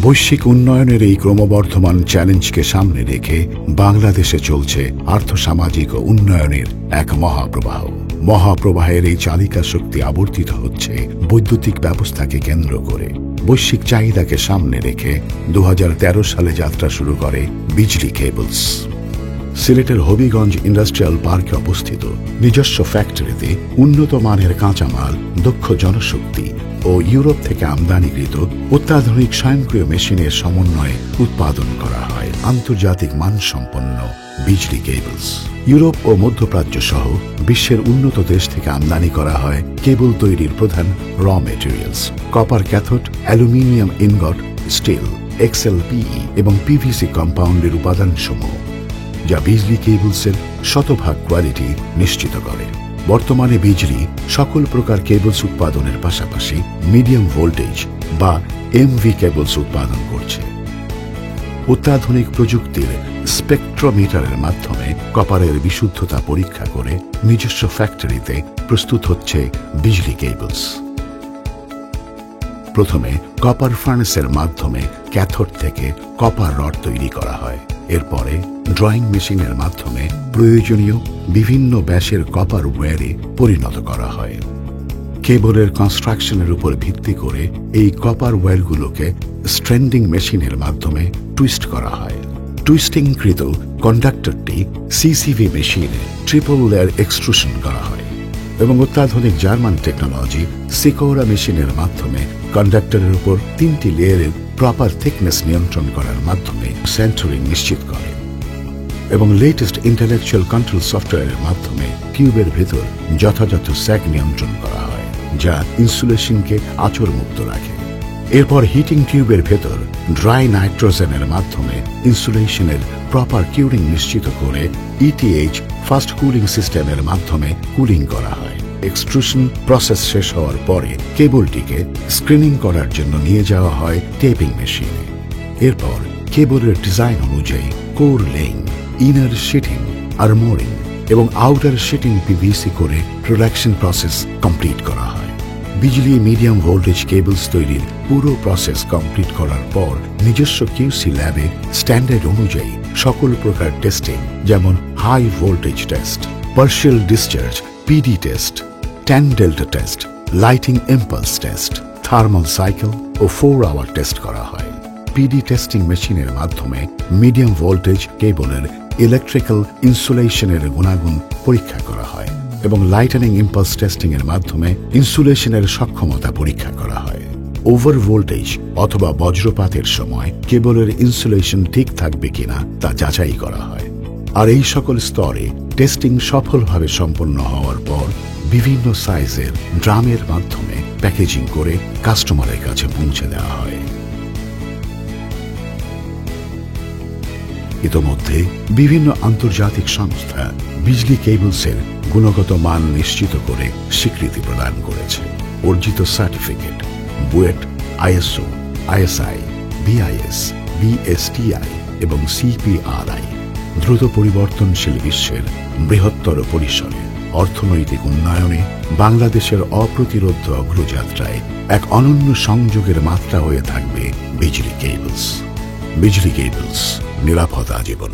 বৈশ্বিক উন্নয়নের এই ক্রমবর্ধমান চ্যালেঞ্জকে সামনে রেখে বাংলাদেশে চলছে আর্থসামাজিক ও উন্নয়নের এক মহাপ্রবাহের এই চালিকা শক্তি আবর্তিত হচ্ছে বৈদ্যুতিক ব্যবস্থাকে কেন্দ্র করে। বৈশ্বিক চাহিদাকে সামনে রেখে 2013 সালে যাত্রা শুরু করে বিজলি কেবলস। সিলেটের হবিগঞ্জ ইন্ডাস্ট্রিয়াল পার্কে অবস্থিত নিজস্ব ফ্যাক্টরিতে উন্নত মানের কাঁচামাল, দক্ষ জনশক্তি ও ইউরোপ থেকে আমদানিকৃত অত্যাধুনিক স্বয়ংক্রিয় মেশিনের সমন্বয়ে উৎপাদন করা হয় আন্তর্জাতিক মানসম্পন্ন বিজলি কেবলস। ইউরোপ ও মধ্যপ্রাচ্য সহ বিশ্বের উন্নত দেশ থেকে আমদানি করা হয় কেবল তৈরির প্রধান raw materials, copper cathode, aluminium ingot, steel, XLPE এবং PVC কম্পাউন্ডের উপাদানসমূহ, যা বিজলি কেবলসের শতভাগ কোয়ালিটি নিশ্চিত করে। বর্তমানে বিজলি সকল প্রকার কেবলস উৎপাদনের পাশাপাশি মিডিয়াম ভোল্টেজ বা MV কেবলস উৎপাদন করছে। অত্যাধুনিক প্রযুক্তির স্পেকট্রোমিটারের মাধ্যমে কপারের বিশুদ্ধতা পরীক্ষা করে নিজস্ব ফ্যাক্টরিতে প্রস্তুত হচ্ছে বিজলি কেবলস। প্রথমে কপার ফার্নেসের মাধ্যমে ক্যাথোড থেকে কপার রড তৈরি করা হয়। এরপরে ড্রয়িং মেশিনের মাধ্যমে প্রয়োজনীয় বিভিন্ন ব্যাসের কপার ওয়্যারে পরিণত করা হয়। কেবলের কনস্ট্রাকশনের উপর ভিত্তি করে এই কপার ওয়্যারগুলোকে স্ট্রেন্ডিং মেশিনের মাধ্যমে টুইস্ট করা হয়। টুইস্টিংকৃত কন্ডাক্টরটি CCV মেশিনে ট্রিপল লেয়ার এক্সট্রুশন করা হয় এবং অত্যাধুনিক জার্মান টেকনোলজি সিকোরা মেশিনের মাধ্যমে কন্ডাক্টরের উপর 3টি লেয়ারের প্রপার থিকনেস নিয়ন্ত্রণ করার মাধ্যমে সেন্টারিং নিশ্চিত করে এবং লেটেস্ট ইন্টেলেকচুয়াল কন্ট্রোল সফটওয়্যারের মাধ্যমে টিউবের ভেতর যথাযথ স্যাগ নিয়ন্ত্রণ করা হয়, যা ইনসুলেশনকে আঁচড়মুক্ত রাখে। এরপর হিটিং টিউবের ভেতর ড্রাই নাইট্রোজেনের মাধ্যমে ইনসুলেশনের প্রপার কিউরিং নিশ্চিত করে ETH ফাস্ট কুলিং সিস্টেমের মাধ্যমে কুলিং করা হয়। এক্সট্রুশন প্রসেস শেষ হওয়ার পরে কেবলটিকে স্ক্রিনিং করার জন্য নিয়ে যাওয়া হয় টেপিং মেশিনে। এরপর কেবলের ডিজাইন অনুযায়ী কোর লেইং, ইনার শিটিং, আর্মোরিং এবং আউটার শিটিং PVC করে প্রোডাকশন প্রসেস কমপ্লিট করা হয়। বিজলি মিডিয়াম ভোল্টেজ কেবলস তৈরির পুরো প্রসেস কমপ্লিট করার পর নিজস্ব QC ল্যাবে স্ট্যান্ডার্ড অনুযায়ী সকল প্রকার টেস্টিং, যেমন high voltage test, partial discharge PD test, tan delta test, lighting impulse test, thermal cycle ও 4 আওয়ার টেস্ট করা হয়। PD টেস্টিং মেশিনের মাধ্যমে মিডিয়াম ভোল্টেজ কেবলের ইলেকট্রিক্যাল ইনসুলেশনের গুণাগুণ পরীক্ষা করা হয় এবং লাইটেনিং ইম্পালস টেস্টিং এর মাধ্যমে ইনসুলেশনের সক্ষমতা পরীক্ষা করা হয়। ওভার ভোল্টেজ অথবা বজ্রপাতের সময় কেবলের ইনসুলেশন ঠিক থাকবে কিনা তা যাচাই করা হয়। আর এই সকল স্তরে টেস্টিং সফলভাবে সম্পন্ন হওয়ার পর বিভিন্ন সাইজের ড্রামের মাধ্যমে প্যাকেজিং করে কাস্টমারের কাছে পৌঁছে দেওয়া হয়। ইতোমধ্যে বিভিন্ন আন্তর্জাতিক সংস্থা বিজলি কেবলসের গুণগত মান নিশ্চিত করে স্বীকৃতি প্রদান করেছে। অর্জিত certificate BUET, ISO, ISI, BIS, BSTI এবং CPRI দ্রুত পরিবর্তনশীল বিশ্বের বৃহত্তর পরিসরে অর্থনৈতিক উন্নয়নে বাংলাদেশের অপ্রতিরোধ্য অগ্রযাত্রায় এক অনন্য সংযোগের মাত্রা হয়ে থাকবে বিজলি কেবলস। বিজলি কেবলস, নিরাপদ আজীবন।